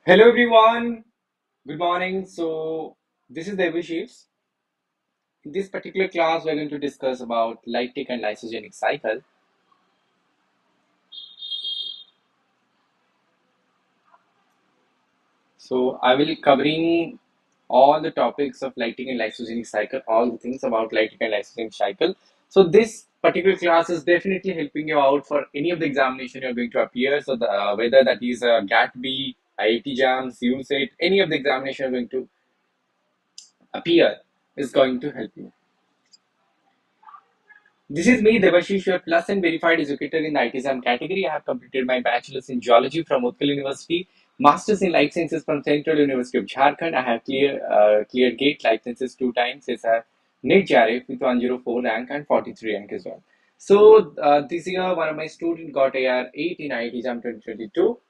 Hello everyone, good morning. So this is Debasish. In this particular class, we're going to discuss about lytic and lysogenic cycle. So I will covering all the topics of lytic and lysogenic cycle, all the things about lytic and lysogenic cycle. So this particular class is definitely helping you out for any of the examination you're going to appear. So whether that is GAT-B, IIT-JAM, CUCET, any of the examination you're going to appear is going to help you. This is me, Debashish, your plus and verified educator in the IIT-JAM category. I have completed my bachelor's in geology from Utkal University, master's in life sciences from Central University of Jharkhand. I have cleared GATE life sciences 2 times. CSIR NET JRF with 104 rank and 43 rank as well. So this year, one of my students got AR8 in IIT-JAM 2022.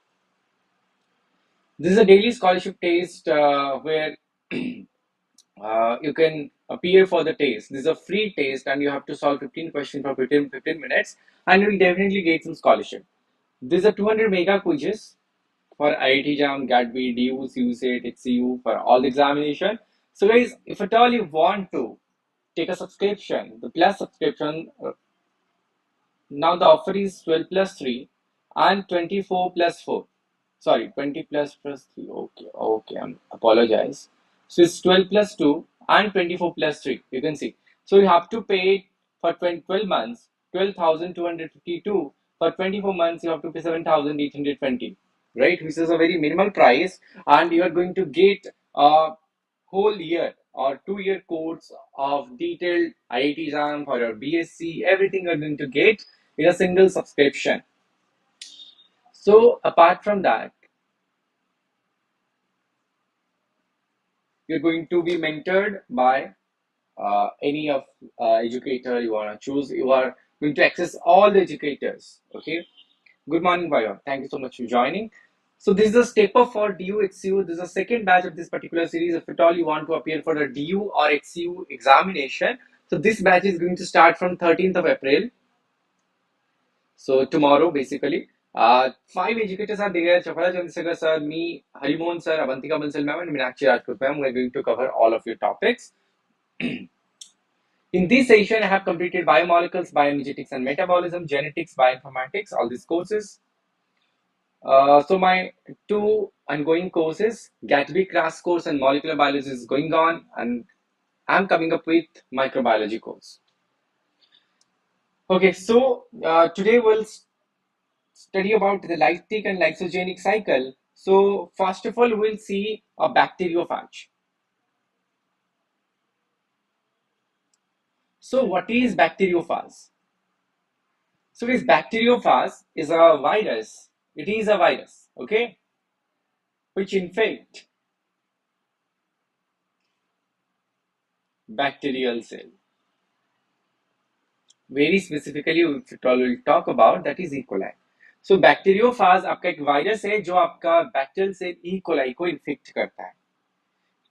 This is a daily scholarship test where you can appear for the test. This is a free test and you have to solve 15 questions for 15 minutes and you will definitely get some scholarship. These are 200 mega quizzes for IIT-JAM, GAT-B, DU, CUCET, HCU for all the examination. So guys, if at all you want to take a subscription, the plus subscription, now the offer is 12 plus 3 and 24 plus 4. Sorry, 20 plus 3. Okay, I apologize. So it's 12 plus 2 and 24 plus 3. You can see. So you have to pay for 12 months 12,252. For 24 months, you have to pay 7,820. Right, which is a very minimal price, and you are going to get a whole year or 2 year course of detailed IIT exam for your BSc. Everything you're going to get in a single subscription. So apart from that, you're going to be mentored by any of educator you want to choose. You are going to access all the educators. Okay. Good morning, Bayo. Thank you so much for joining. So this is a step up for DU HCU. This is the second batch of this particular series. If at all you want to appear for the DU or HCU examination, so this batch is going to start from 13th of April. So tomorrow, basically, five educators are there. Chapala Chandrasekhar sir, me, Harimohan sir, Avantika Bansal ma'am, and Meenakshi Rajput ma'am. We're going to cover all of your topics. In this session, I have completed biomolecules, bioenergetics and metabolism, genetics, bioinformatics, all these courses. So my two ongoing courses, GAT-B crash course and molecular biology is going on, and I'm coming up with microbiology course. Okay, so today we'll study about the lytic and lysogenic cycle. So first of all, we'll see a bacteriophage. So what is bacteriophage? So this bacteriophage is a virus. It is a virus, okay, which infect bacterial cell. Very specifically, we'll talk about that is E. coli. So bacteriophage आपका एक virus है जो आपका bacterial cell E coli को infect करता है.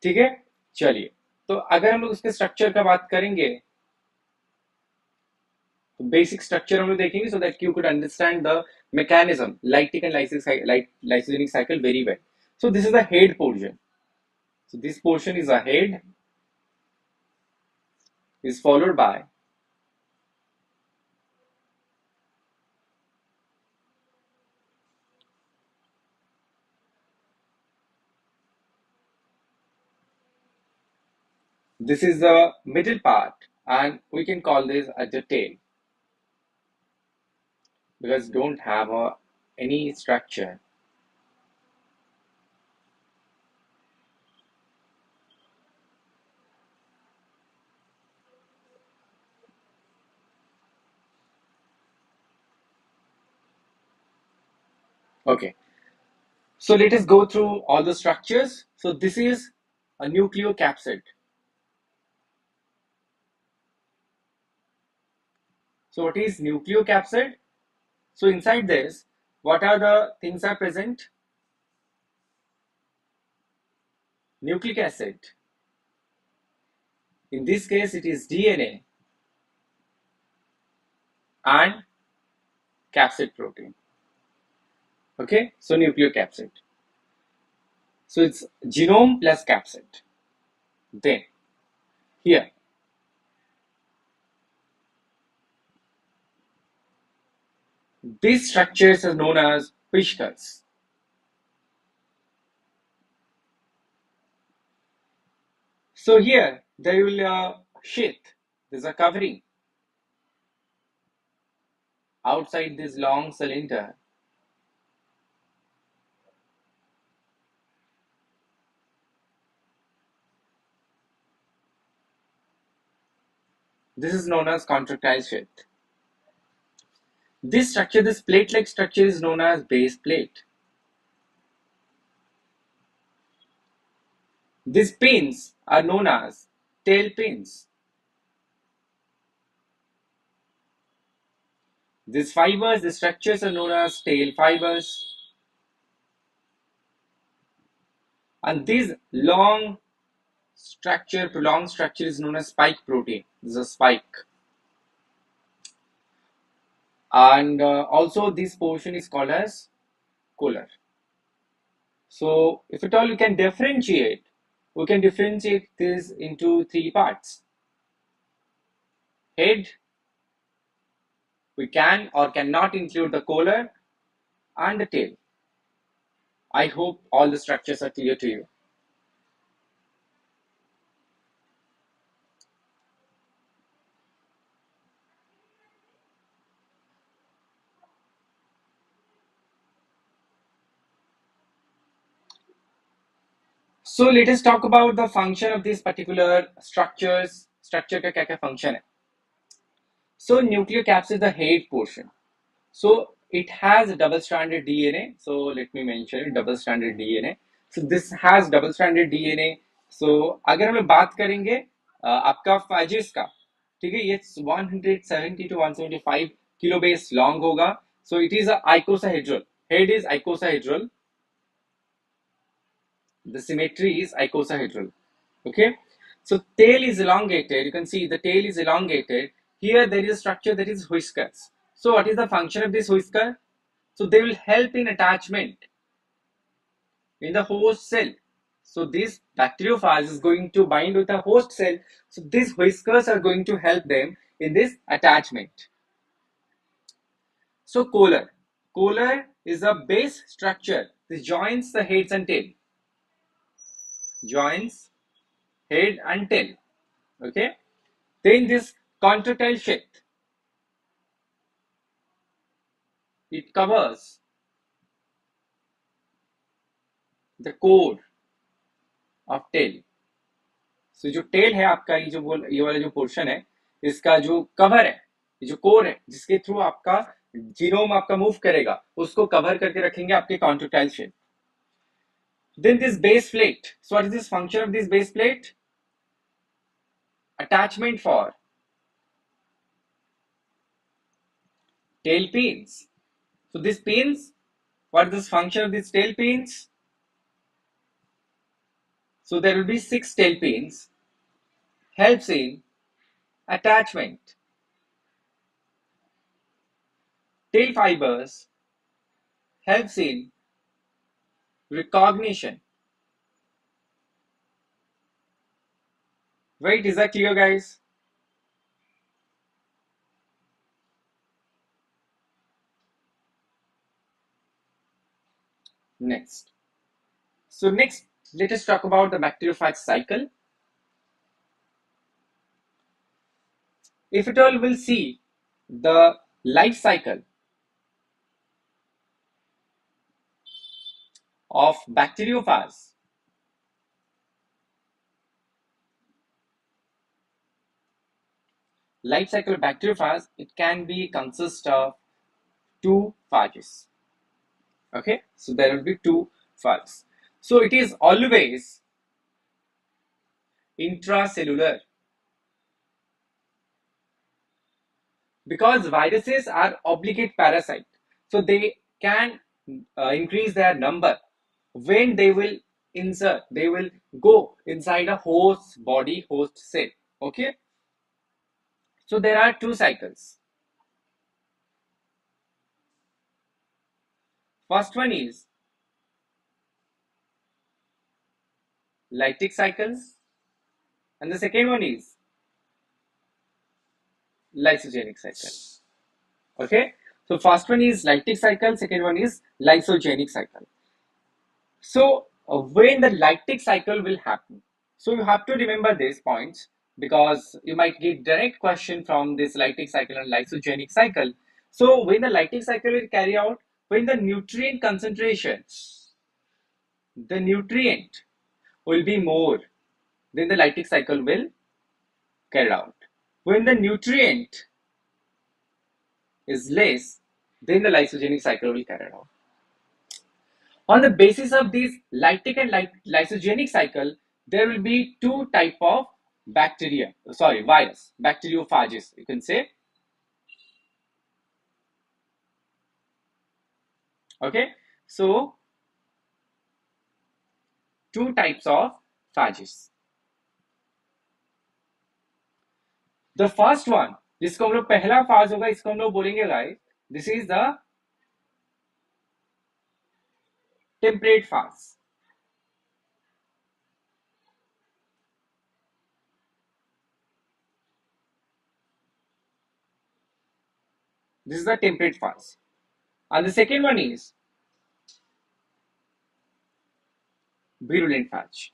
ठीक है, चलिए. तो अगर हम लोग उसके स्ट्रक्चर का बात करेंगे तो बेसिक स्ट्रक्चर हम लोग देखेंगे so that you could understand the mechanism lytic and lysogenic cycle very well. So this is the head portion. So this portion is a head, is followed by this is the middle part, and we can call this as the tail because don't have any structure. Okay, so let us go through all the structures. So this is a nucleocapsid. So what is nucleocapsid? So inside this, what are the things are present? Nucleic acid. In this case, it is DNA and capsid protein. Okay, so nucleocapsid. So it's genome plus capsid. Then here, these structures are known as whiskers. So here there will sheath. There's a covering outside this long cylinder. This is known as contractile sheath. This structure, this plate-like structure, is known as base plate. These pins are known as tail pins. These fibers, the structures are known as tail fibers. And this long structure, prolonged structure, is known as spike protein. This is a spike. And also this portion is called as collar. So if at all we can differentiate this into three parts. Head, we can or cannot include the collar, and the tail. I hope all the structures are clear to you. So let us talk about the function of these particular structures. Structure का क्या क्या function है? So nucleocapsid, the head portion. So it has a double-stranded DNA. So let me mention it, double-stranded DNA. So this has double-stranded DNA. So अगर हम लोग बात करेंगे आपका phages का, ठीक है, ये 170 to 175 kilobase long होगा. So it is a icosahedral. Head is icosahedral. The symmetry is icosahedral. Okay. So tail is elongated. You can see the tail is elongated. Here there is a structure that is whiskers. So what is the function of this whisker? So they will help in attachment in the host cell. So this bacteriophage is going to bind with the host cell. So these whiskers are going to help them in this attachment. So collar. Collar is a base structure. This joins the heads and tail. Joins head and tail. Okay. Then this contractile sheath. It covers the core of tail. So जो tell है आपका, ये वाला जो portion है, इसका जो cover है, ये जो कोर है, जिसके थ्रू आपका जीनोम आपका मूव करेगा, उसको कवर करके रखेंगे आपके contractile shape. Then this base plate. So what is this function of this base plate? Attachment for tail pins. So these pins, what is this function of these tail pins? So there will be 6 tail pins. Helps in attachment. Tail fibers helps in recognition. Wait, is that clear, guys? Next. So next, let us talk about the bacteriophage cycle. If at all we'll see the life cycle of bacteriophage. Life cycle of bacteriophage, it can be consist of 2 phages. Okay, so there will be 2 phages. So it is always intracellular, because viruses are obligate parasite, so they can increase their number when they will insert, they will go inside a host body, host cell. Okay, so there are 2 cycles. First one is Lytic cycles, and the second one is Lysogenic cycle. Okay, so first one is Lytic cycle, second one is Lysogenic cycle. So when the Lytic cycle will happen, so you have to remember these points because you might get direct question from this Lytic cycle and Lysogenic cycle. So when the Lytic cycle will carry out, when the nutrient concentration, the nutrient will be more, then the Lytic cycle will carry out. When the nutrient is less, then the Lysogenic cycle will carry out. On the basis of this lytic and lysogenic cycle, there will be two type of virus, bacteriophages, you can say. Okay, so two types of phages. The first one, जिसको हम लोग पहला फाज होगा, इसको हम लोग बोलेंगे guys, this is the temperate phase. This is the temperate phase. And the second one is virulent phase.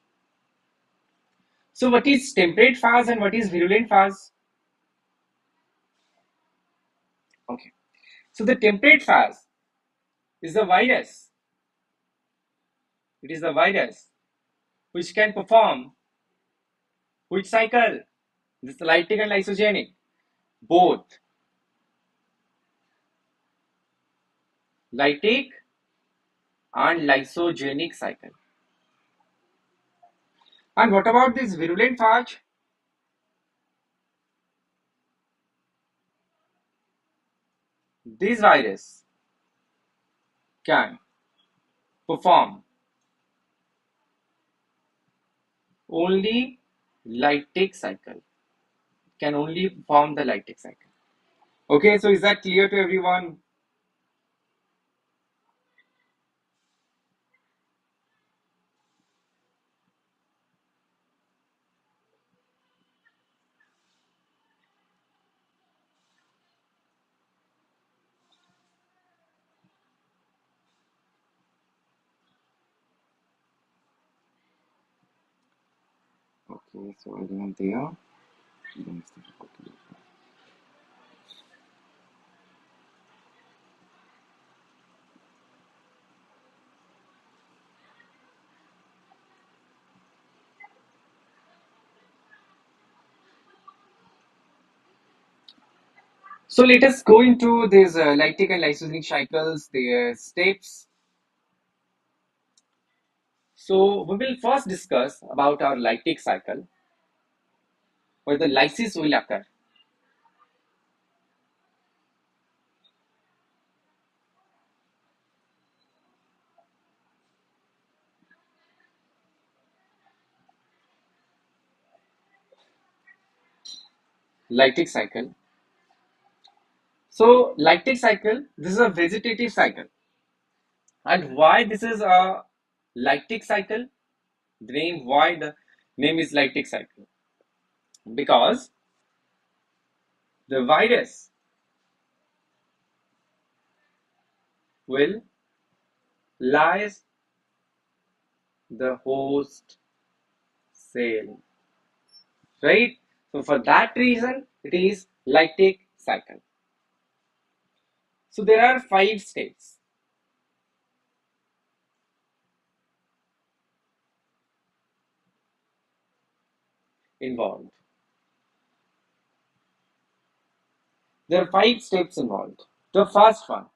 So what is temperate phase and what is virulent phase? Okay. So the temperate phase is the virus. It is the virus which can perform which cycle? This is lytic and lysogenic. Both lytic and lysogenic cycle. And what about this virulent phage? This virus can perform only lytic cycle. Can only perform the lytic cycle. Okay, so is that clear to everyone? Okay, so everyone there. So let us go into these lytic and lysogenic cycles, their steps. So we will first discuss about our lytic cycle, where the lysis will occur. Lytic cycle. So lytic cycle, this is a vegetative cycle. And why this is a lytic cycle? Why the name is lytic cycle? Because the virus will lyse the host cell, right? So for that reason, it is lytic cycle. So there are 5 steps involved. There are 5 steps involved. The first one,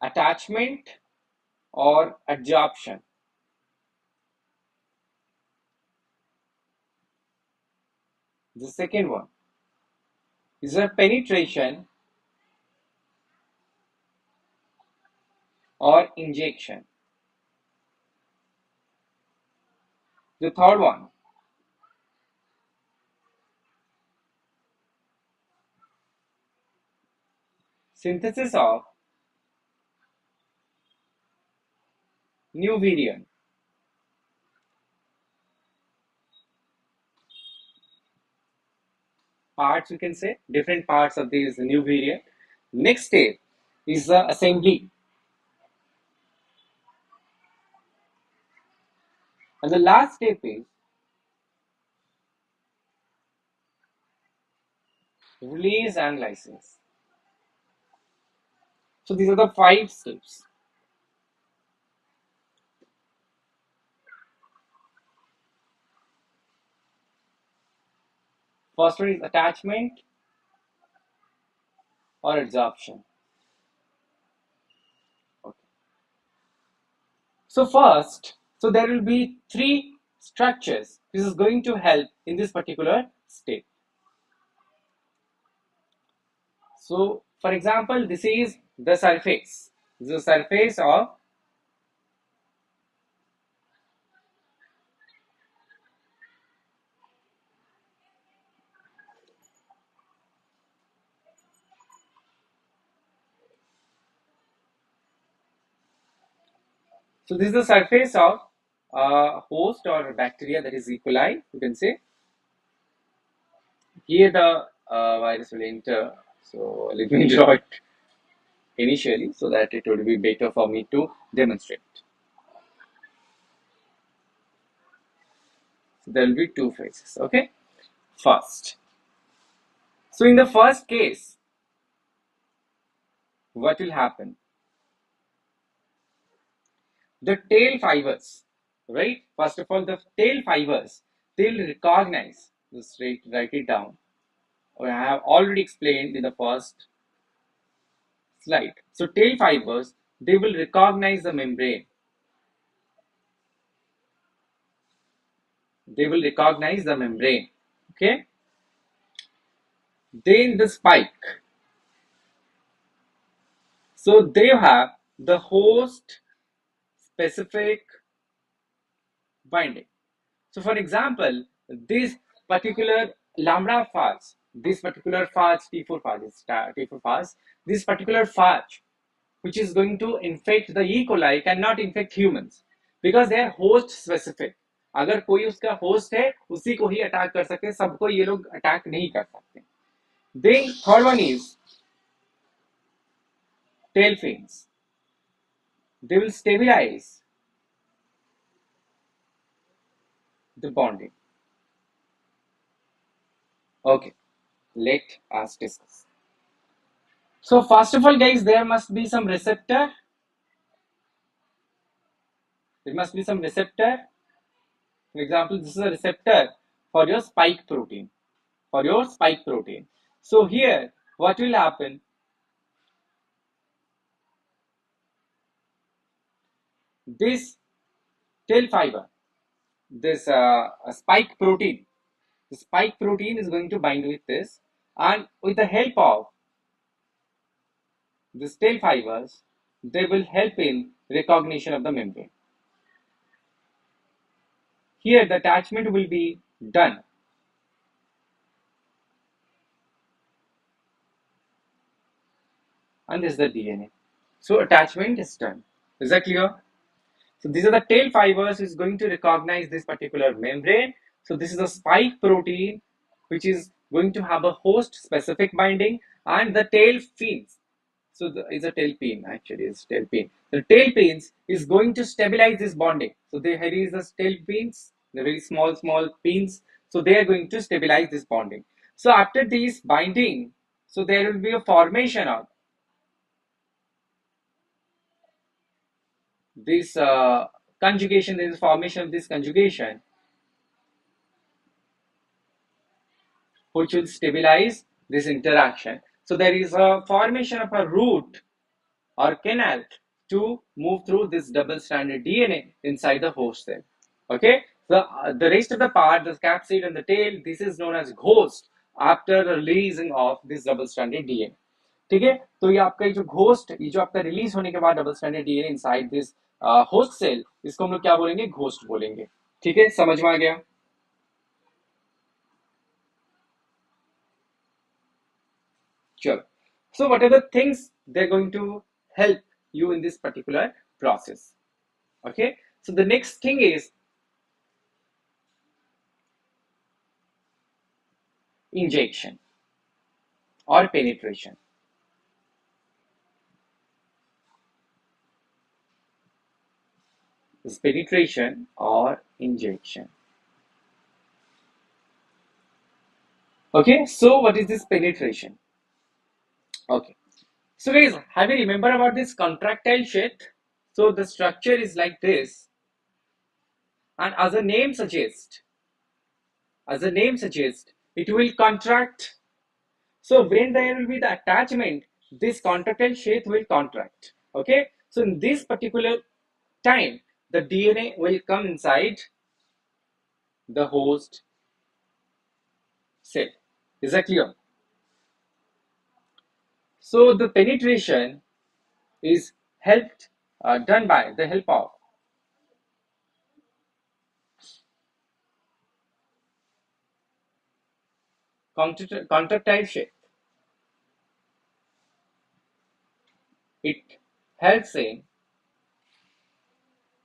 attachment or adsorption. The second one is a penetration or injection. The third one, synthesis of new virion. Parts, we can say, different parts of this new virion. Next step is the assembly. And the last step is release and license. So these are the 5 steps. First one is attachment or adsorption. Okay. So first, so there will be 3 structures. This is going to help in this particular step. So for example, this is the surface. This is the surface of so this is the surface of host or bacteria, that is E. coli, you can say. Here the virus will enter. So let me draw it initially so that it would be better for me to demonstrate. So there will be 2 phases. Okay. First. So in the first case, what will happen? The tail fibers, right? First of all, the tail fibers, they'll recognize, just write it down. I have already explained in the first slide. So tail fibers, they will recognize the membrane. They will recognize the membrane. Okay. Then the spike. So they have the host specific binding. So for example, this particular lambda phage, this particular phage T4 phage, T4 phage, this particular phage which is going to infect the E. coli cannot infect humans because they are host specific. अगर कोई उसका host है उसी को ही attack कर सकते हैं, सबको ये लोग अटैक नहीं कर सकते. Then third one is tail fins. They will stabilize the bonding. Okay, let us discuss. So first of all, guys, there must be some receptor. There must be some receptor. For example, this is a receptor for your spike protein. For your spike protein. So here, what will happen? This tail fiber, this spike protein, the spike protein is going to bind with this, and with the help of these tail fibers, they will help in recognition of the membrane. Here the attachment will be done. And this is the DNA. So attachment is done. Is that clear? So these are the tail fibers is going to recognize this particular membrane. So this is a spike protein which is going to have a host specific binding, and the tail fins. So is a tail pin, actually is tail pin. The tail pins is going to stabilize this bonding. So here is the tail pins, the very small pins. So they are going to stabilize this bonding. So after this binding, so there will be a formation of this conjugation. There is formation of this conjugation which will stabilize this interaction. So there is a formation of a route or canal to move through this double-stranded DNA inside the host cell. Okay, the rest of the part, the capsid and the tail, this is known as ghost after the releasing of this double-stranded DNA. ठीक है, तो ये आपका जो ghost, ये जो आपका release होने के बाद double stranded DNA inside this host cell, इसको हम लोग क्या बोलेंगे? घोस्ट बोलेंगे. ठीक है, समझ में आ गया? Sure. So what are the things they're going to help you in this particular process? Okay, so the next thing is injection or penetration. Is penetration or injection. Okay, so what is this penetration? Okay, so guys, have you remember about this contractile sheath? So the structure is like this, and as the name suggests, it will contract. So when there will be the attachment, this contractile sheath will contract. Okay, so in this particular time, the DNA will come inside the host cell. Is that clear? So the penetration is helped done by the help of contractile sheath. It helps in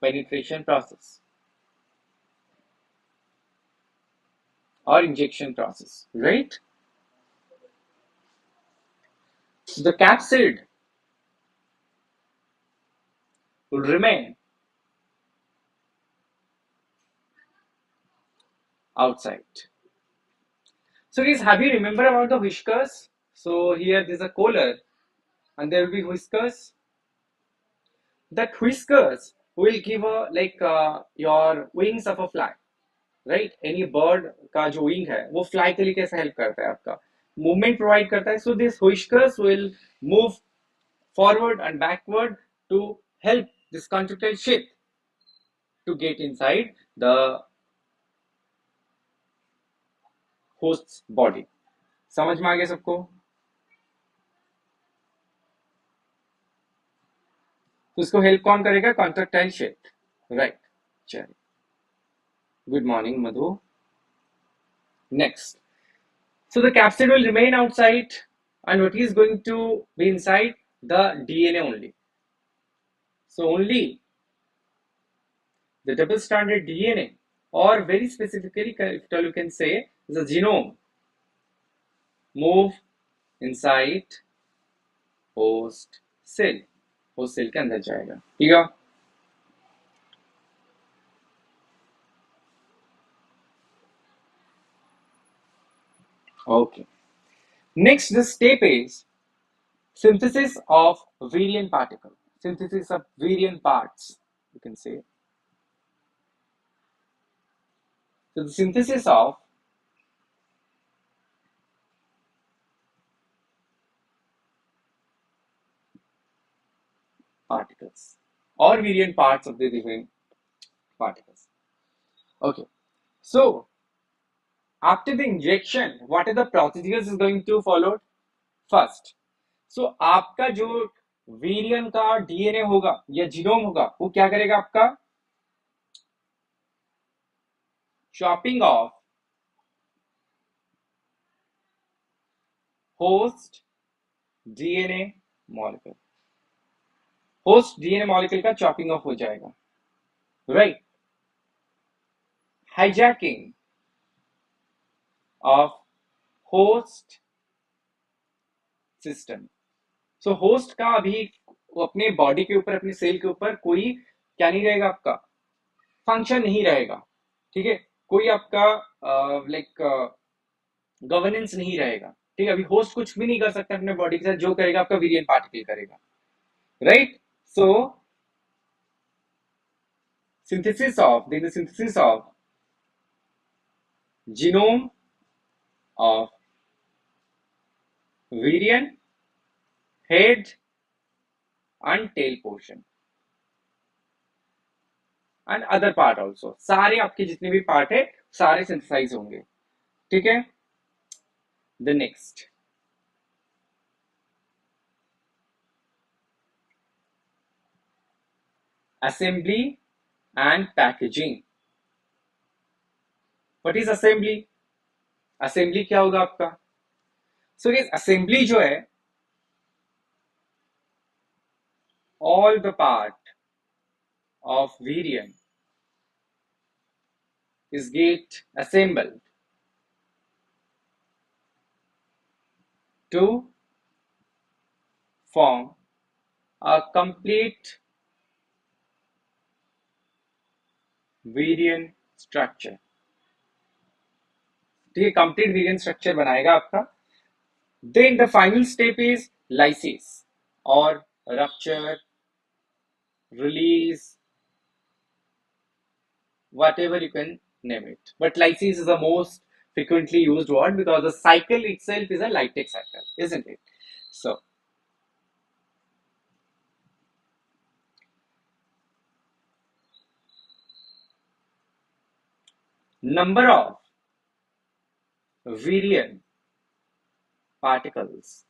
penetration process or injection process, right? The capsid will remain outside. So guys, have you remember about the whiskers? So here there's a collar and there will be whiskers. That whiskers will give a like your wings of a fly, right? Any bird का जो wing है वो fly के लिए कैसे help करता है आपका movement provide करता है. So these whiskers will move forward and backward to help this contractile sheath to get inside the host's body. समझ में आ गया सबको? तो इसको हेल्प कौन करेगा? Contractile sheath, right? चलिए, good morning Madhu. Next, so the capsid will remain outside and what is going to be inside? The DNA only. So only the double stranded DNA, or very specifically if you can say the genome, move inside host cell. Host cell के अंदर जाएगा. ठीक है? Okay. Next, the step is synthesis of virion particle. Synthesis of virion parts, you can say. So the synthesis of particles or virion parts of the different particles. Okay. So after the injection, what are the procedures is going to follow? First, so आपका जो वीरियन का DNA होगा या genome होगा वो क्या करेगा? आपका chopping of host DNA molecule. Host DNA molecule का चॉपिंग ऑफ हो जाएगा, right? Hijacking of host system. So host का अभी अपने बॉडी के ऊपर, अपने सेल के ऊपर कोई क्या नहीं रहेगा? आपका फंक्शन नहीं रहेगा. ठीक है? कोई आपका लाइक गवर्नेंस नहीं रहेगा. ठीक है? अभी होस्ट कुछ भी नहीं कर सकता अपने बॉडी के साथ. जो करेगा आपका वीरियन पार्टिकल करेगा, right? So synthesis of genome of virion head and tail portion and other part also. सारे आपके जितने भी पार्ट है सारे सिंथेसाइज होंगे. ठीक है? The next, assembly and packaging. What is assembly? Assembly क्या होगा आपका? So guys, assembly जो है, all the part of virion is get assembled to form a complete virion structure. ठीक है, complete virion structure बनाएगा आपका. Then the final step is lysis or rupture, release, whatever you can name it. But lysis is the most frequently used word because the cycle itself is a Lytic cycle, isn't it? So, number of virion particles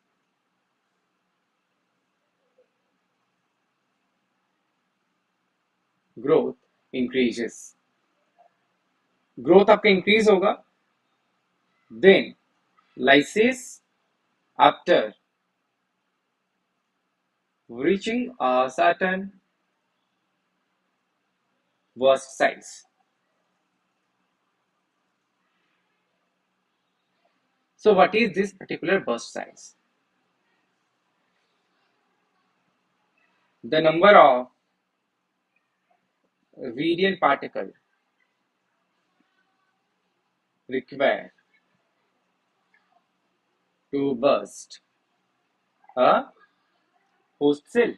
growth increases. Growth आपका increase होगा. Then lysis after reaching a certain burst size. So what is this particular burst size? The number of virion particle required to burst a host cell.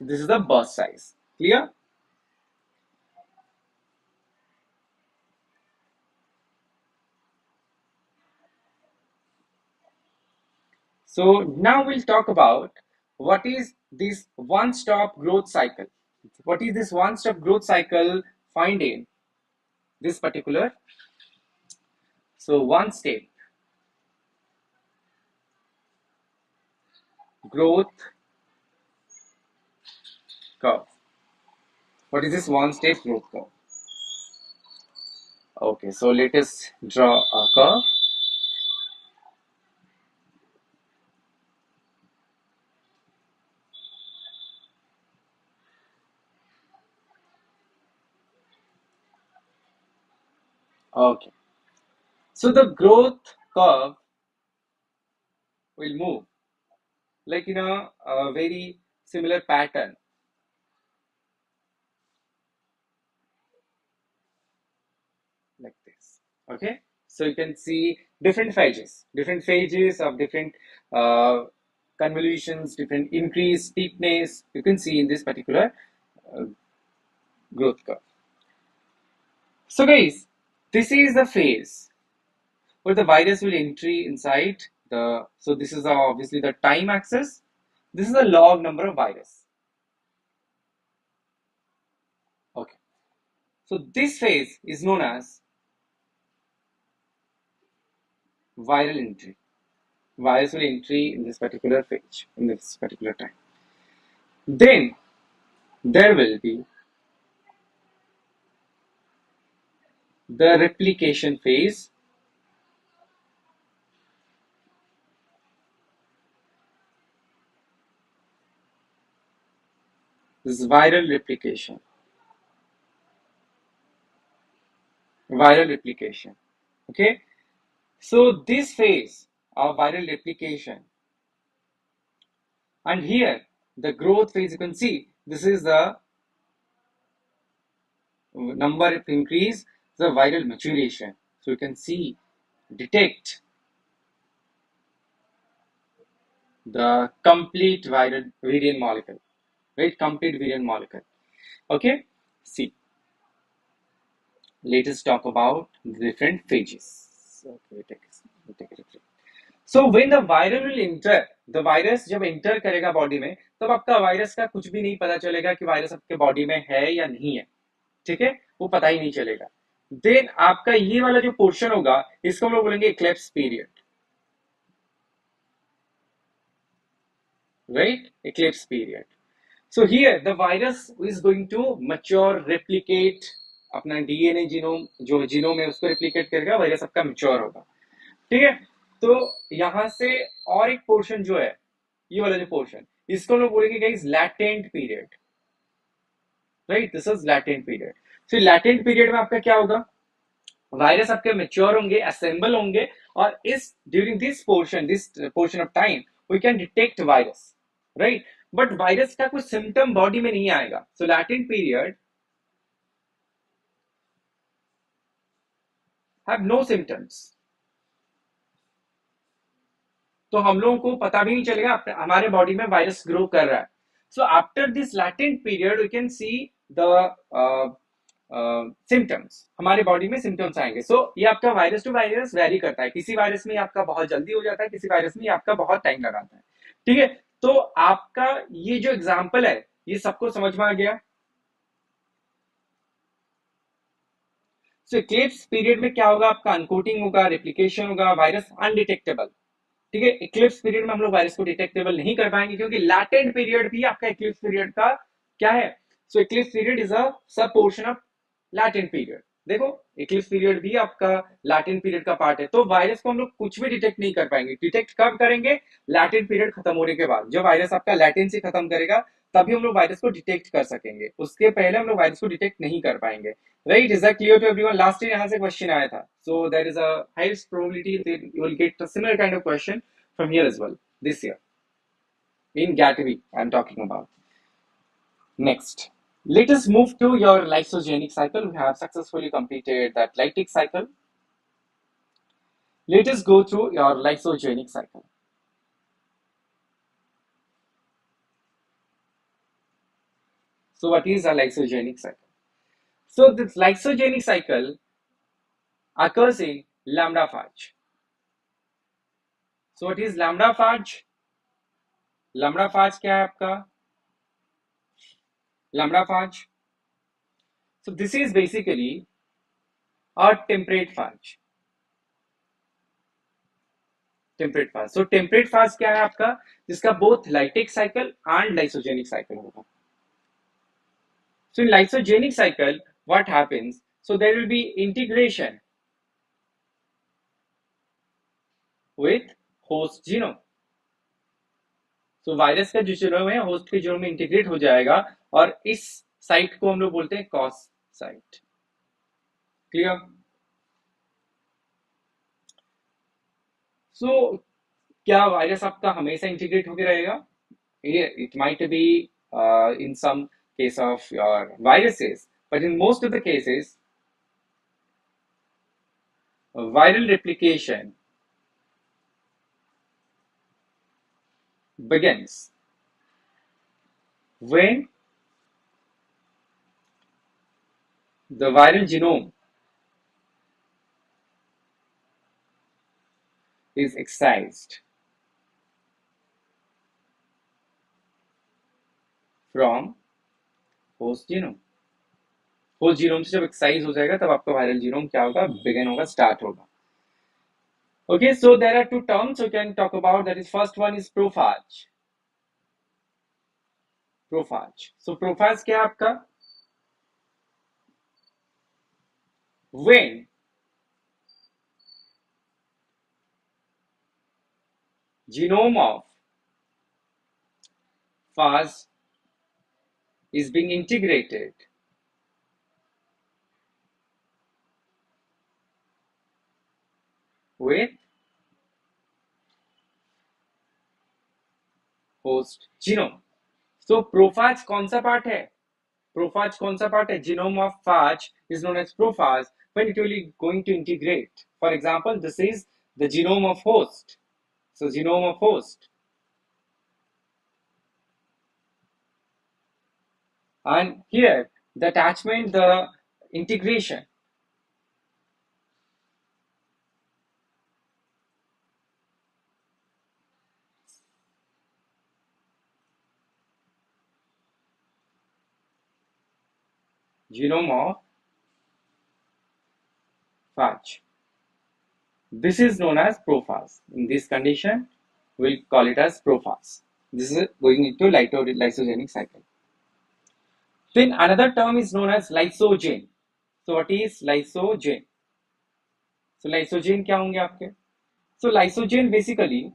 This is the burst size. Clear? So now we'll talk about what is this one-stop growth cycle. What is this one-stop growth cycle find in this particular? So one step growth curve. What is this one step growth curve? Okay, so let us draw a curve. Okay, so the growth curve will move like in a very similar pattern like this. Okay, so you can see different phases of different uh, convolutions, different increase steepness you can see in this particular uh, growth curve. So guys, this is the phase where the virus will entry inside the, so this is obviously the time axis. This is the log number of virus. Okay, so this phase is known as viral entry. Virus will entry in this particular phase, in this particular time. Then there will be the replication phase. This is viral replication. Viral replication. Okay, so this phase of viral replication, and here the growth phase, you can see this is the number of increase, the viral maturation. So you can see, detect the complete viral virion molecule, right? Complete virion molecule. Okay, see, let us talk about the different phases. So we take it. So when the viral will enter, the virus जब enter करेगा body में, तब आपका virus का कुछ भी नहीं पता चलेगा कि वायरस आपके बॉडी में है या नहीं है. ठीक है, वो पता ही नहीं चलेगा. देन आपका ये वाला जो पोर्शन होगा, इसको हम लोग बोलेंगे Eclipse period, right? Eclipse period. So here the virus is going to mature, replicate, अपना डीएनए जीनोम जो जीनोम है उसको रेप्लिकेट करेगा, वायरस आपका मैच्योर होगा. ठीक है, तो यहां से और एक पोर्शन जो है, ये वाला जो पोर्शन, इसको हम लोग बोलेंगे guys latent period. Right, this is latent period. फिर लैटेंट पीरियड में आपका क्या होगा, वायरस आपके मेच्योर होंगे, असेंबल होंगे, और इस during this portion of time we can detect virus, right. But virus का कुछ सिम्टम बॉडी में नहीं आएगा। So latent period have no symptoms, तो हम लोगों को पता भी नहीं चलेगा हमारे बॉडी में वायरस ग्रो कर रहा है। So after this latent period we can see the symptoms, हमारे बॉडी में सिम्टम्स आएंगे। सो ये आपका वायरस टू वायरस वेरी करता है, किसी वायरस में आपका बहुत जल्दी हो जाता है, किसी वायरस में आपका बहुत टाइम लगाता है, ठीक है। तो आपका ये जो एग्जाम्पल है ये सबको समझ में आ गया। सो इक्लिप्स पीरियड में क्या होगा, आपका अनकोटिंग होगा, रेप्लिकेशन होगा, वायरस अनडिटेक्टेबल, ठीक है। इक्लिप्स पीरियड में हम लोग वायरस को डिटेक्टेबल नहीं कर पाएंगे, क्योंकि लैटेंट पीरियड भी आपका इक्लिप्स पीरियड का क्या है। सो इक्लिप्स पीरियड इज अ सब पोर्शन ऑफ लैटेंट पीरियड। देखो, इक्लिप्स पीरियड भी आपका लैटेंट पीरियड का पार्ट है, तो वायरस को हम लोग कुछ भी डिटेक्ट नहीं कर पाएंगे। डिटेक्ट कब करेंगे, लैटेंट पीरियड खत्म होने के बाद, जब वायरस आपका लैटेंसी खत्म करेगा तभी हम लोग वायरस को डिटेक्ट कर सकेंगे, उसके पहले हम लोग वायरस को डिटेक्ट नहीं कर पाएंगे, right. Is that clear to everyone? Last year यहाँ से क्वेश्चन आया था, so there is a highest probability that you will get a similar kind of question from here as well this year in GATB I'm talking about. Next, let us move to your lysogenic cycle. We have successfully completed that lytic cycle. Let us go through your lysogenic cycle. So what is a lysogenic cycle? So this lysogenic cycle occurs in lambda phage. So what is lambda phage? Lambda phage क्या है आपका? Lambda phage, so this is basically a temperate phage. Temperate phage, so temperate phage क्या है आपका, जिसका both lytic cycle and lysogenic cycle होगा। So in lysogenic cycle what happens, so there will be integration with host genome. So virus का जो genome है host के genome में इंटीग्रेट हो जाएगा, और इस साइट को हम लोग बोलते हैं कॉस साइट। क्लियर? सो क्या वायरस आपका हमेशा इंटीग्रेट होकर रहेगा? It might be in some case of your viruses, but in most of the cases, viral replication begins when the viral genome is excised from host genome. Host genome से जब excise हो जाएगा तब आपका viral genome क्या होगा, begin होगा, start होगा। Okay, so there are two terms we can talk about. That is, first one is prophage. Prophage. So prophage क्या है आपका? When genome of phage is being integrated with host genome. So prophage कौन सा part है? Prophage कौन सा part है? Genome of phage is known as prophage when it will be going to integrate. For example, this is the genome of host. So genome of host, and here the attachment, the integration. Genome of phage. This is known as prophase. In this condition, we'll call it as prophase. This is going into lysogenic cycle. Then another term is known as lysogen. So what is lysogen? So lysogen क्या होंगे आपके? So lysogen basically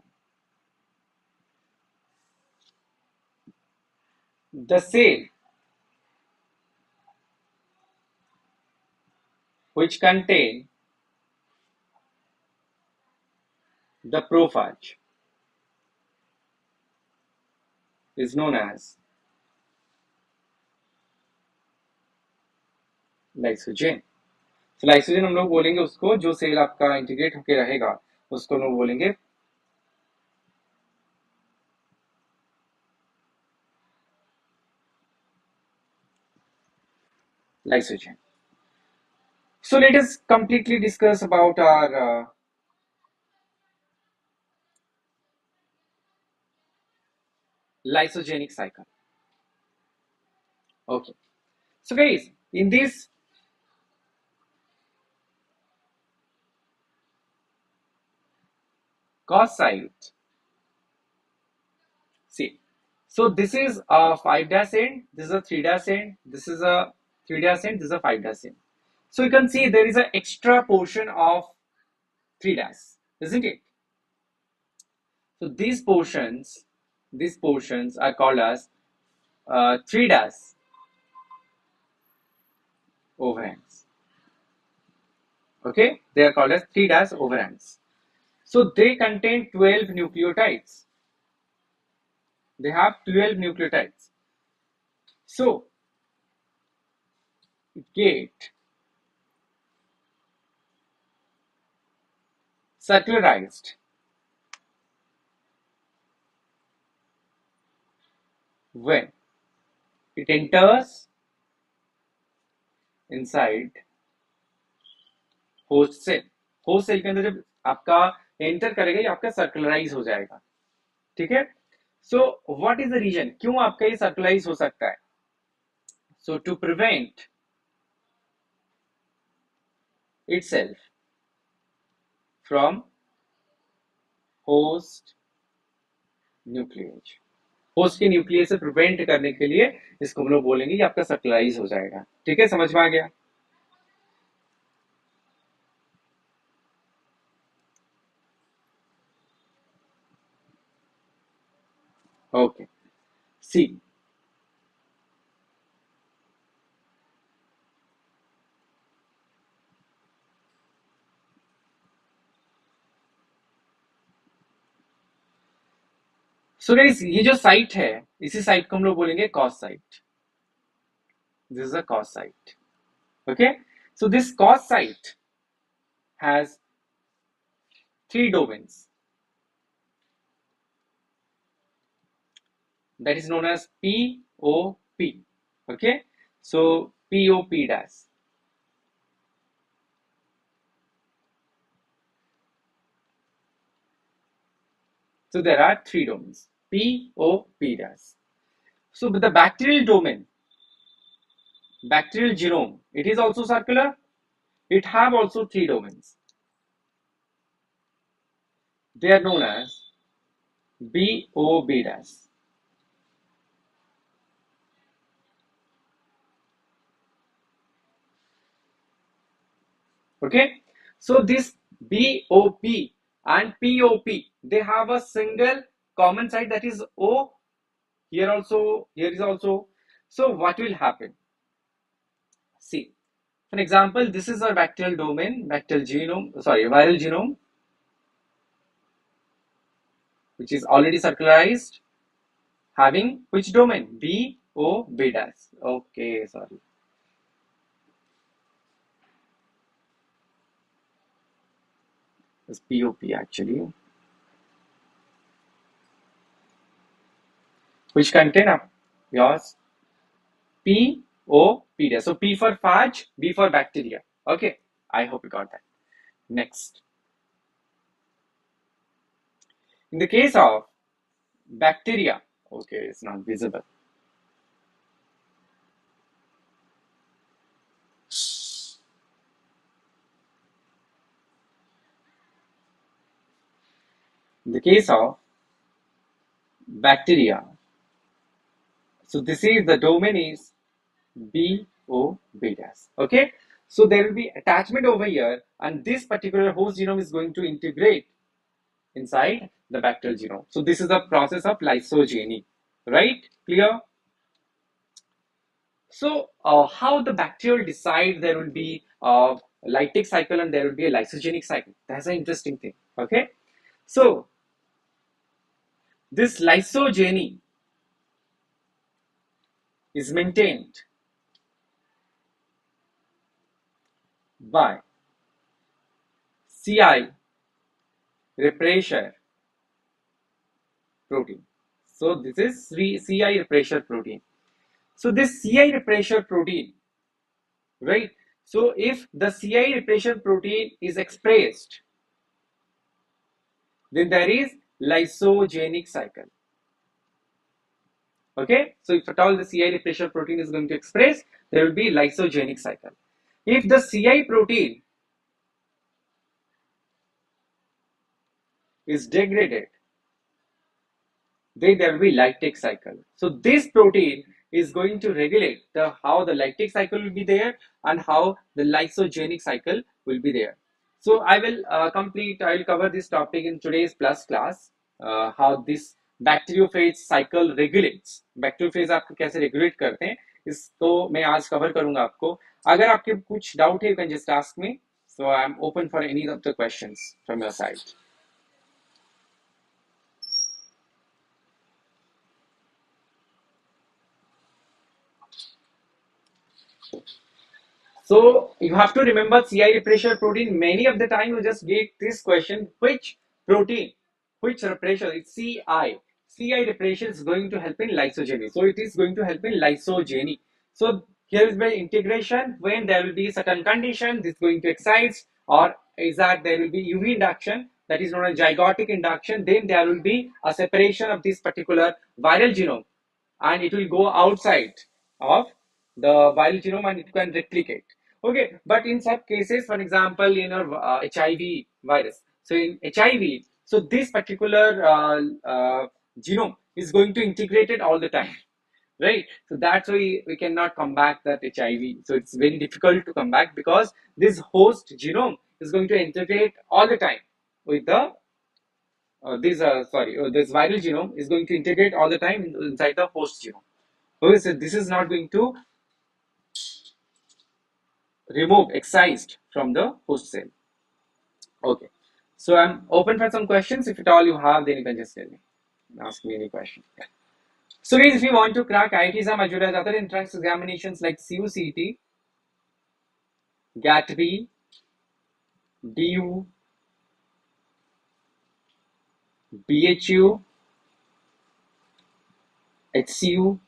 the cell which contain the prophage is known as lysogen. तो लाइसोजन हम लोग बोलेंगे उसको, जो cell आपका इंटीग्रेट होके रहेगा उसको हम लोग बोलेंगे lysogen. So let us completely discuss about our lysogenic cycle. Okay. So guys, in this cos site, see, so this is a 5' end, this is a 3' end, this is a 3' end, this is a 5' end. So you can see there is an extra portion of 3', isn't it? So these portions are called as 3' overhangs. Okay, they are called as 3' overhangs. So they contain 12 nucleotides. They have 12 nucleotides. So it get circularized when it enters inside host cell. Host cell के अंदर जब आपका enter करेगा ये आपका सर्कुलराइज हो जाएगा. ठीक है. So what is the reason, क्यों आपका ये सर्कुलराइज हो सकता है? So to prevent itself from host nucleage. Host के न्यूक्लियस से प्रिवेंट करने के लिए इसको हम लोग बोलेंगे कि आपका सर्कुलराइज हो जाएगा. ठीक है, समझ में आ गया? Okay. See. So guys, ये जो साइट है इसी साइट को हम लोग बोलेंगे cos site. This is a cos site. Okay. So this cos site has 3 domains. That is known as POP. Okay. So POP dash. So there are 3 domains. POP dash. So with the bacterial domain, bacterial genome, it is also circular. It have also 3 domains. They are known as BOB dash. Okay. So this BOP and POP, they have a single common site, that is O. Here also, here is also. So what will happen? See, for example, this is our bacterial domain, bacterial genome, sorry, viral genome, which is already circularized, having which domain? BOB dash. Okay, sorry. It's POP actually, which contain yours POP dash. So P for phage, B for bacteria. Okay, I hope you got that. Next, in the case of bacteria, okay, it's not visible. In the case of bacteria, so this is the domain is BOB dash. Okay, so there will be attachment over here, and this particular host genome is going to integrate inside the bacterial genome. So this is the process of lysogeny, right? Clear? So how the bacterial decide there will be lytic cycle and there will be a lysogenic cycle. That's an interesting thing. Okay, so this lysogeny is maintained by CI repressor protein. So this is CI repressor protein. So this CI repressor protein, right? So if the CI repressor protein is expressed, then there is lysogenic cycle. Okay, so if at all the CI repressor protein is going to express, there will be lysogenic cycle. If the CI protein is degraded, then there will be lytic cycle. So this protein is going to regulate the how the lytic cycle will be there and how the lysogenic cycle will be there. So I will I will cover this topic in today's plus class, how this bacteriophage cycle regulates. Bacteriophage आपको कैसे regulate करते हैं इसको मैं आज cover करूंगा आपको. अगर आपके कुछ doubt है, you can just ask me. So I am open for any of the questions from your side. So you have to remember CI repressor protein. Many of the time you just get this question: which protein, which repressor? It's CI. CI repressor is going to help in lysogeny. So it is going to help in lysogeny. So here is the integration. When there will be certain condition, this is going to excite, or is that there will be UV induction, that is known as zygotic induction. Then there will be a separation of this particular viral genome, and it will go outside of the viral genome and it can replicate. Okay, but in some cases, for example, in a HIV virus, so in HIV, so this particular genome is going to integrate it all the time, right? So that's why we cannot come back that HIV. So it's very difficult to come back because this host genome is going to integrate all the time with the this viral genome is going to integrate all the time inside the host genome. Okay, so this is not going to remove excised from the host cell. Okay, so I'm open for some questions. If at all you have, then you can just tell me, ask me any question. Yeah. So guys, if you want to crack IIT-JAM Ga's other entrance examinations like CUCET, GAT-B, DU, BHU, HCU,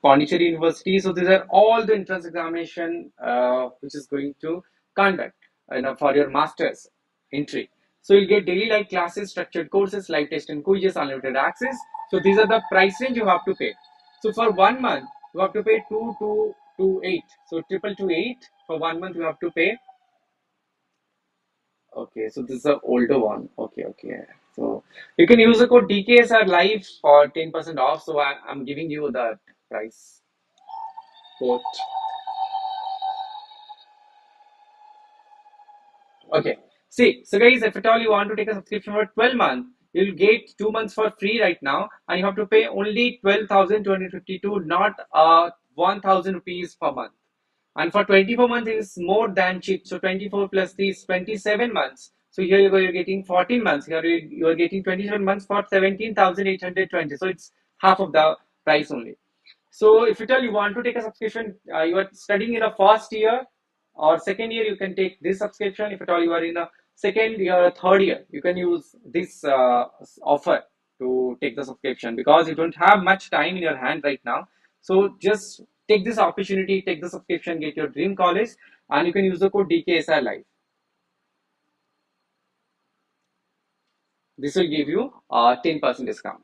Pondicherry University. So these are all the entrance examination which is going to conduct for your master's entry. So you'll get daily live classes, structured courses, live test and quizzes, unlimited access. So these are the price range you have to pay. So for 1 month, you have to pay 2228. So 2228 for 1 month you have to pay. Okay, so this is the older one. Okay. So you can use the code DKSR live for 10% off. So I'm giving you the price quote. Okay. See, so guys, if at all you want to take a subscription for 12 months, you'll get 2 months for free right now, and you have to pay only 12,252, not 1,000 rupees per month. And for 24 months, it is more than cheap. So 24 plus 3 is 27 months. So here you're getting 14 months. Here you're getting 27 months for 17,820. So it's half of the price only. So if at all you want to take a subscription, you are studying in a first year or second year, you can take this subscription. If at all you are in a second year or third year, you can use this offer to take the subscription because you don't have much time in your hand right now. So just take this opportunity, take the subscription, get your dream college, and you can use the code DKSR Live. This will give you a 10% discount.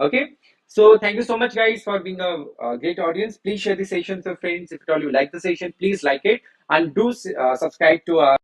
Okay. So thank you so much, guys, for being a great audience. Please share the session with your friends. If at all you like the session, please like it and do subscribe to our